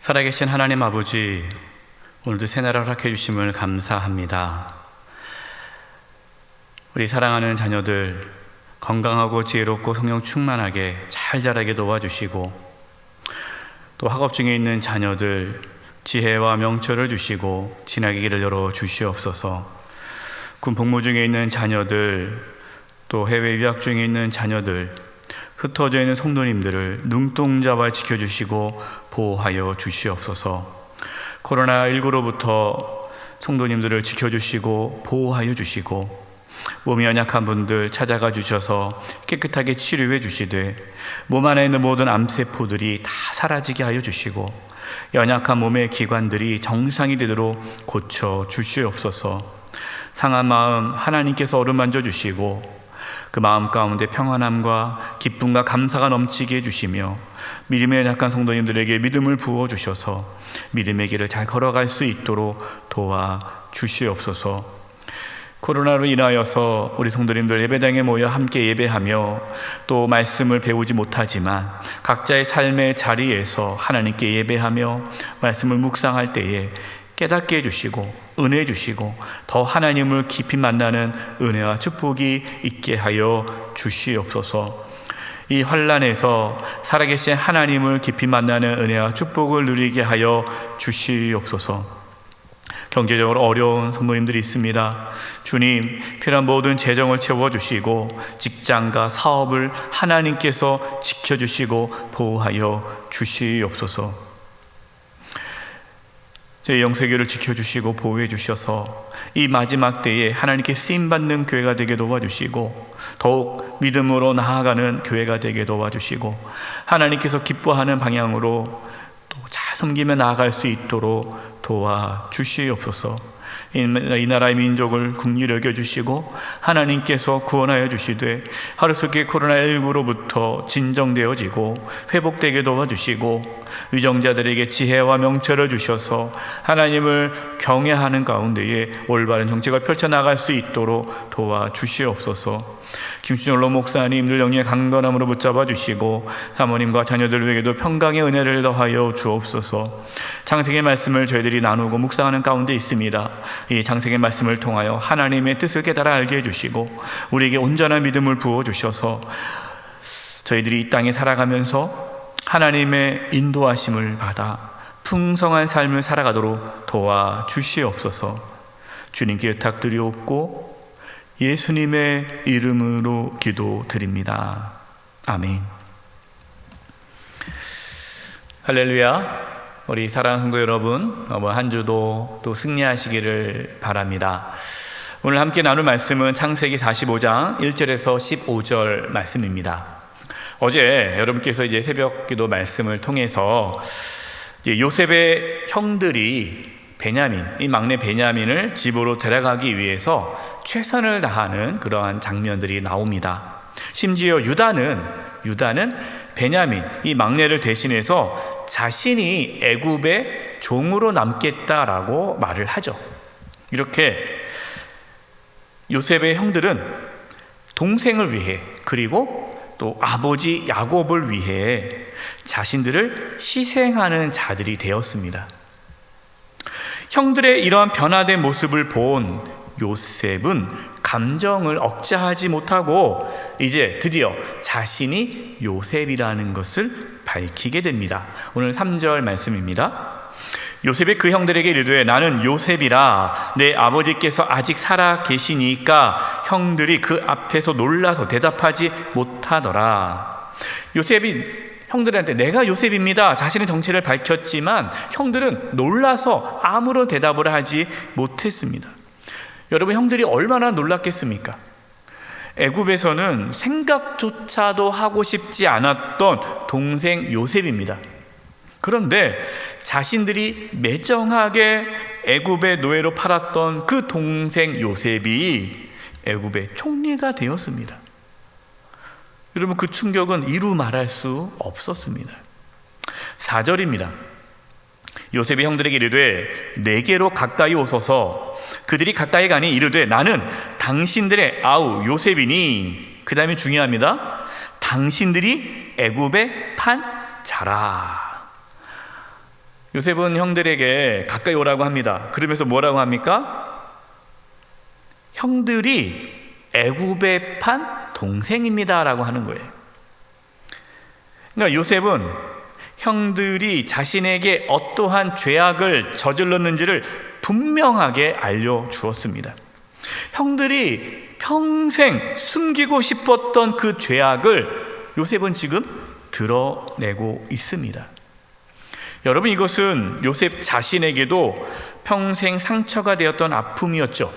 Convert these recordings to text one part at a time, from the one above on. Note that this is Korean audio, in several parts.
살아계신 하나님 아버지, 오늘도 새날을 허락해 주심을 감사합니다. 우리 사랑하는 자녀들 건강하고 지혜롭고 성령 충만하게 잘 자라게 도와주시고, 또 학업 중에 있는 자녀들 지혜와 명철을 주시고 진학의 길을 열어 주시옵소서. 군 복무 중에 있는 자녀들, 또 해외 유학 중에 있는 자녀들, 흩어져 있는 성도님들을 눈동자와 지켜주시고 보호하여 주시옵소서. 코로나19로부터 성도님들을 지켜주시고 보호하여 주시고, 몸이 연약한 분들 찾아가 주셔서 깨끗하게 치료해 주시되, 몸 안에 있는 모든 암세포들이 다 사라지게 하여 주시고, 연약한 몸의 기관들이 정상이 되도록 고쳐 주시옵소서. 상한 마음 하나님께서 어루만져 주시고, 그 마음 가운데 평안함과 기쁨과 감사가 넘치게 해주시며, 믿음에 연약한 성도님들에게 믿음을 부어주셔서 믿음의 길을 잘 걸어갈 수 있도록 도와주시옵소서. 코로나로 인하여서 우리 성도님들 예배당에 모여 함께 예배하며 또 말씀을 배우지 못하지만 각자의 삶의 자리에서 하나님께 예배하며 말씀을 묵상할 때에 깨닫게 해주시고 은혜 주시고 더 하나님을 깊이 만나는 은혜와 축복이 있게 하여 주시옵소서. 이 환난에서 살아계신 하나님을 깊이 만나는 은혜와 축복을 누리게 하여 주시옵소서. 경제적으로 어려운 성도님들이 있습니다. 주님, 필요한 모든 재정을 채워주시고 직장과 사업을 하나님께서 지켜주시고 보호하여 주시옵소서. 저희 영세교를 지켜주시고 보호해 주셔서 이 마지막 때에 하나님께 쓰임받는 교회가 되게 도와주시고, 더욱 믿음으로 나아가는 교회가 되게 도와주시고, 하나님께서 기뻐하는 방향으로 또 잘 섬기며 나아갈 수 있도록 도와주시옵소서. 이 나라의 민족을 긍휼히 여겨주시고 하나님께서 구원하여 주시되, 하루속히 코로나19로부터 진정되어지고 회복되게 도와주시고, 위정자들에게 지혜와 명철을 주셔서 하나님을 경외하는 가운데에 올바른 정책을 펼쳐나갈 수 있도록 도와주시옵소서. 김순열로 목사님 늘 영의 강건함으로 붙잡아 주시고 사모님과 자녀들에게도 평강의 은혜를 더하여 주옵소서. 창세기의 말씀을 저희들이 나누고 묵상하는 가운데 있습니다. 이 창세기의 말씀을 통하여 하나님의 뜻을 깨달아 알게 해주시고 우리에게 온전한 믿음을 부어주셔서 저희들이 이 땅에 살아가면서 하나님의 인도하심을 받아 풍성한 삶을 살아가도록 도와주시옵소서. 주님께 의탁드리옵고 예수님의 이름으로 기도드립니다. 아멘. 할렐루야. 우리 사랑하는 성도 여러분, 한 주도 또 승리하시기를 바랍니다. 오늘 함께 나눌 말씀은 창세기 45장 1절에서 15절 말씀입니다. 어제 여러분께서 이제 새벽 기도 말씀을 통해서 요셉의 형들이 베냐민, 이 막내 베냐민을 집으로 데려가기 위해서 최선을 다하는 그러한 장면들이 나옵니다. 심지어 유다는 베냐민, 이 막내를 대신해서 자신이 애굽의 종으로 남겠다라고 말을 하죠. 이렇게 요셉의 형들은 동생을 위해, 그리고 또 아버지 야곱을 위해 자신들을 희생하는 자들이 되었습니다. 형들의 이러한 변화된 모습을 본 요셉은 감정을 억제하지 못하고 이제 드디어 자신이 요셉이라는 것을 밝히게 됩니다. 오늘 3절 말씀입니다. 요셉이 그 형들에게 이르되 나는 요셉이라. 내 아버지께서 아직 살아 계시니까 형들이 그 앞에서 놀라서 대답하지 못하더라. 요셉이 형들한테 내가 요셉입니다, 자신의 정체를 밝혔지만 형들은 놀라서 아무런 대답을 하지 못했습니다. 여러분, 형들이 얼마나 놀랐겠습니까? 애굽에서는 생각조차도 하고 싶지 않았던 동생 요셉입니다. 그런데 자신들이 매정하게 애굽의 노예로 팔았던 그 동생 요셉이 애굽의 총리가 되었습니다. 여러분, 그 충격은 이루 말할 수 없었습니다. 4절입니다. 요셉이 형들에게 이르되 내게로 가까이 오소서. 그들이 가까이 가니 이르되 나는 당신들의 아우 요셉이니. 그 다음에 중요합니다. 당신들이 애굽에 판 자라. 요셉은 형들에게 가까이 오라고 합니다. 그러면서 뭐라고 합니까? 형들이 애굽에 판 동생입니다 라고 하는 거예요. 그러니까 요셉은 형들이 자신에게 어떠한 죄악을 저질렀는지를 분명하게 알려주었습니다. 형들이 평생 숨기고 싶었던 그 죄악을 요셉은 지금 드러내고 있습니다. 여러분, 이것은 요셉 자신에게도 평생 상처가 되었던 아픔이었죠.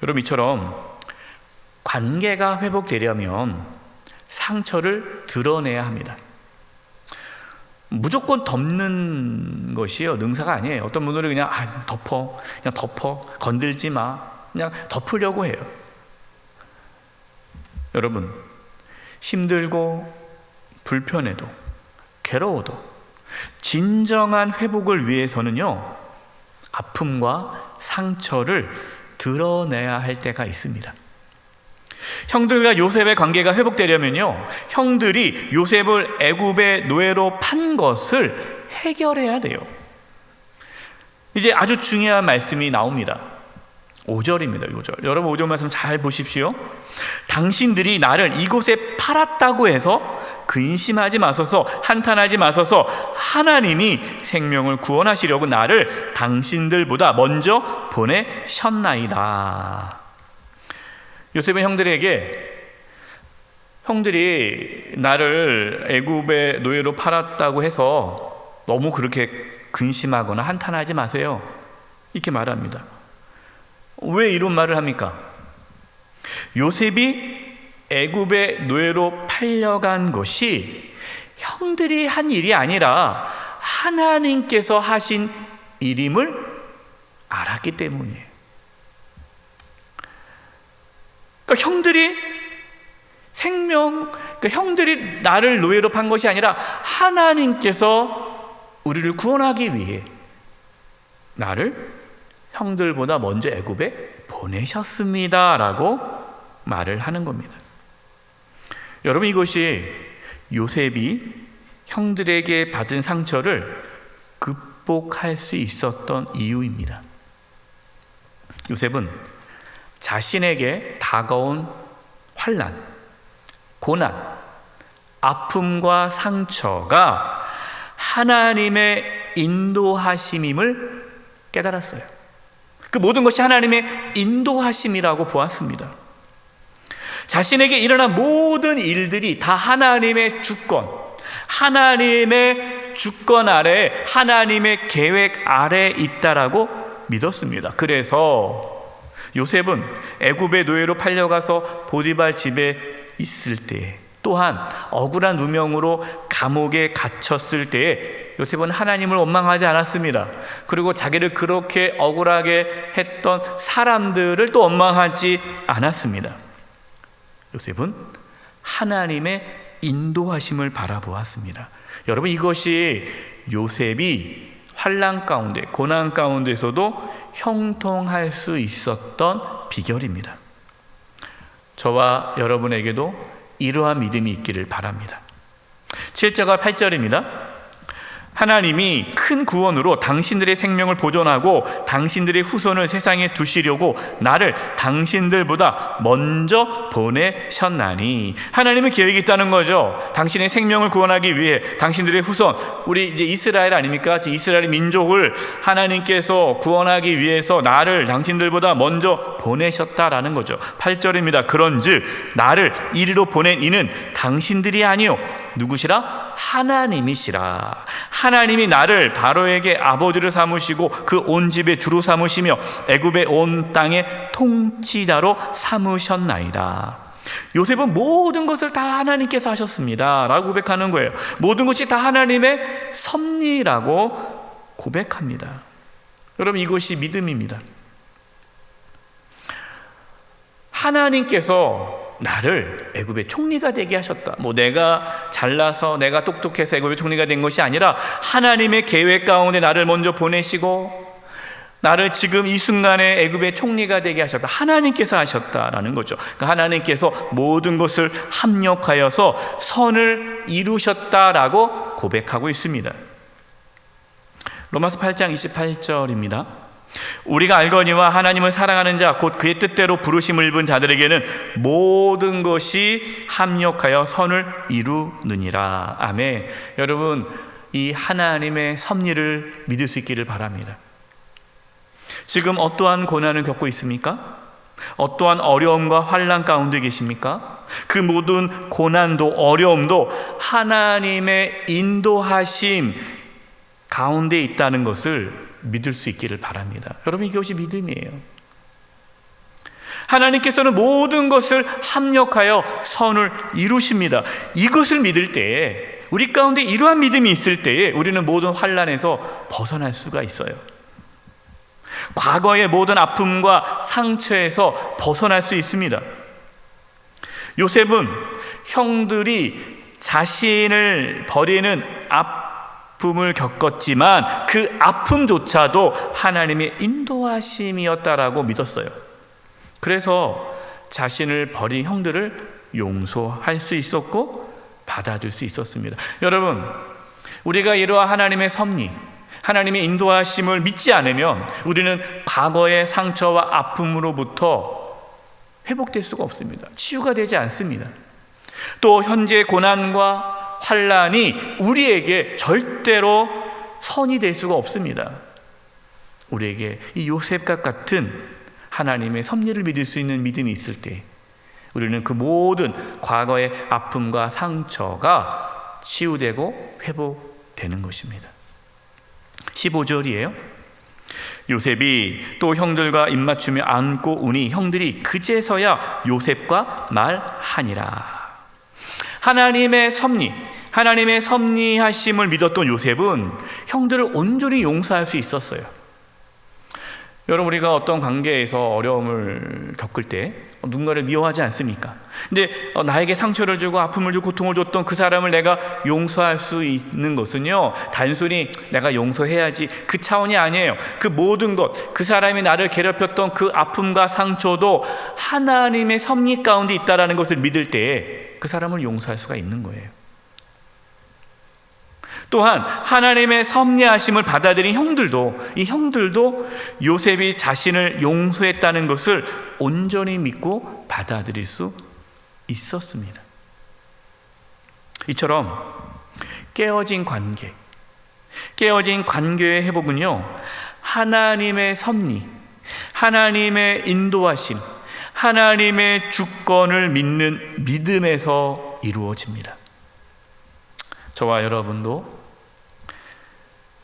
여러분, 이처럼 관계가 회복되려면 상처를 드러내야 합니다. 무조건 덮는 것이요 능사가 아니에요. 어떤 분들은 그냥 덮어, 건들지 마, 그냥 덮으려고 해요. 여러분, 힘들고 불편해도 괴로워도 진정한 회복을 위해서는요, 아픔과 상처를 드러내야 할 때가 있습니다. 형들과 요셉의 관계가 회복되려면요, 형들이 요셉을 애굽의 노예로 판 것을 해결해야 돼요. 이제 아주 중요한 말씀이 나옵니다. 5절입니다. 5절. 여러분, 5절 말씀 잘 보십시오. 당신들이 나를 이곳에 팔았다고 해서 근심하지 마소서, 한탄하지 마소서. 하나님이 생명을 구원하시려고 나를 당신들보다 먼저 보내셨나이다. 요셉은 형들이 나를 애굽의 노예로 팔았다고 해서 너무 그렇게 근심하거나 한탄하지 마세요, 이렇게 말합니다. 왜 이런 말을 합니까? 요셉이 애굽의 노예로 팔려간 것이 형들이 한 일이 아니라 하나님께서 하신 일임을 알았기 때문이에요. 그러니까 형들이 나를 노예로 판 것이 아니라 하나님께서 우리를 구원하기 위해 나를 형들보다 먼저 애굽에 보내셨습니다 라고 말을 하는 겁니다. 여러분, 이것이 요셉이 형들에게 받은 상처를 극복할 수 있었던 이유입니다. 요셉은 자신에게 다가온 환난, 고난, 아픔과 상처가 하나님의 인도하심임을 깨달았어요. 그 모든 것이 하나님의 인도하심이라고 보았습니다. 자신에게 일어난 모든 일들이 다 하나님의 주권 아래, 하나님의 계획 아래 있다라고 믿었습니다. 그래서 요셉은 애굽의 노예로 팔려가서 보디발 집에 있을 때, 또한 억울한 누명으로 감옥에 갇혔을 때에 요셉은 하나님을 원망하지 않았습니다. 그리고 자기를 그렇게 억울하게 했던 사람들을 또 원망하지 않았습니다. 요셉은 하나님의 인도하심을 바라보았습니다. 여러분, 이것이 요셉이 환난 가운데, 고난 가운데서도 형통할 수 있었던 비결입니다. 저와 여러분에게도 이러한 믿음이 있기를 바랍니다. 7절과 8절입니다. 하나님이 큰 구원으로 당신들의 생명을 보존하고 당신들의 후손을 세상에 두시려고 나를 당신들보다 먼저 보내셨나니. 하나님의 계획이 있다는 거죠. 당신의 생명을 구원하기 위해 당신들의 후손, 우리 이제 이스라엘 아닙니까? 이스라엘 민족을 하나님께서 구원하기 위해서 나를 당신들보다 먼저 보내셨다라는 거죠. 8절입니다. 그런즉 나를 이리로 보낸 이는 당신들이 아니요 누구시라? 하나님이시라. 하나님이 나를 바로에게 아버지로 삼으시고 그 온 집의 주로 삼으시며 애굽의 온 땅의 통치자로 삼으셨나이다. 요셉은 모든 것을 다 하나님께서 하셨습니다 라고 고백하는 거예요. 모든 것이 다 하나님의 섭리라고 고백합니다. 여러분, 이것이 믿음입니다. 하나님께서 나를 애굽의 총리가 되게 하셨다. 내가 잘나서, 내가 똑똑해서 애굽의 총리가 된 것이 아니라 하나님의 계획 가운데 나를 먼저 보내시고 나를 지금 이 순간에 애굽의 총리가 되게 하셨다. 하나님께서 하셨다라는 거죠. 그러니까 하나님께서 모든 것을 합력하여서 선을 이루셨다라고 고백하고 있습니다. 로마서 8장 28절입니다. 우리가 알거니와 하나님을 사랑하는 자 곧 그의 뜻대로 부르심을 입은 자들에게는 모든 것이 합력하여 선을 이루느니라. 아멘. 여러분, 이 하나님의 섭리를 믿을 수 있기를 바랍니다. 지금 어떠한 고난을 겪고 있습니까? 어떠한 어려움과 환난 가운데 계십니까? 그 모든 고난도 어려움도 하나님의 인도하심 가운데 있다는 것을 믿을 수 있기를 바랍니다. 여러분, 이것이 믿음이에요. 하나님께서는 모든 것을 합력하여 선을 이루십니다. 이것을 믿을 때에, 우리 가운데 이러한 믿음이 있을 때에 우리는 모든 환난에서 벗어날 수가 있어요. 과거의 모든 아픔과 상처에서 벗어날 수 있습니다. 요셉은 형들이 자신을 버리는 아픔을 겪었지만 그 아픔조차도 하나님의 인도하심이었다라고 믿었어요. 그래서 자신을 버린 형들을 용서할 수 있었고 받아줄 수 있었습니다. 여러분, 우리가 이러한 하나님의 섭리, 하나님의 인도하심을 믿지 않으면 우리는 과거의 상처와 아픔으로부터 회복될 수가 없습니다. 치유가 되지 않습니다. 또 현재 고난과 환난이 우리에게 절대로 선이 될 수가 없습니다. 우리에게 이 요셉과 같은 하나님의 섭리를 믿을 수 있는 믿음이 있을 때 우리는 그 모든 과거의 아픔과 상처가 치유되고 회복되는 것입니다. 15절이에요. 요셉이 또 형들과 입맞추며 안고 우니 형들이 그제서야 요셉과 말하니라. 하나님의 섭리, 하나님의 섭리하심을 믿었던 요셉은 형들을 온전히 용서할 수 있었어요. 여러분, 우리가 어떤 관계에서 어려움을 겪을 때 누군가를 미워하지 않습니까? 근데 나에게 상처를 주고 아픔을 주고 고통을 줬던 그 사람을 내가 용서할 수 있는 것은요, 단순히 내가 용서해야지 그 차원이 아니에요. 그 모든 것, 그 사람이 나를 괴롭혔던 그 아픔과 상처도 하나님의 섭리 가운데 있다는 것을 믿을 때에 그 사람을 용서할 수가 있는 거예요. 또한 하나님의 섭리하심을 받아들인 형들도, 이 형들도 요셉이 자신을 용서했다는 것을 온전히 믿고 받아들일 수 있었습니다. 이처럼 깨어진 관계의 회복은요, 하나님의 섭리, 하나님의 인도하심, 하나님의 주권을 믿는 믿음에서 이루어집니다. 저와 여러분도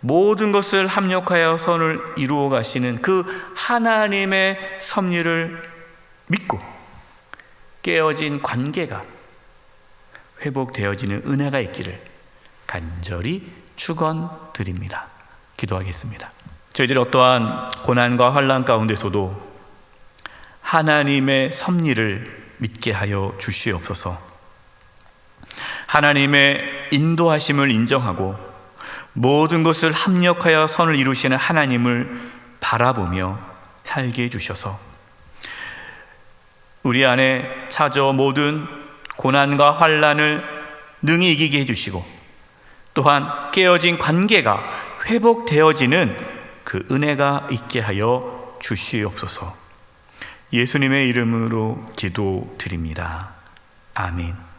모든 것을 합력하여 선을 이루어 가시는 그 하나님의 섭리를 믿고 깨어진 관계가 회복되어지는 은혜가 있기를 간절히 축원드립니다. 기도하겠습니다. 저희들이 어떠한 고난과 환난 가운데서도 하나님의 섭리를 믿게 하여 주시옵소서. 하나님의 인도하심을 인정하고 모든 것을 합력하여 선을 이루시는 하나님을 바라보며 살게 해주셔서 우리 안에 찾아온 모든 고난과 환난을 능히 이기게 해주시고 또한 깨어진 관계가 회복되어지는 그 은혜가 있게 하여 주시옵소서. 예수님의 이름으로 기도드립니다. 아멘.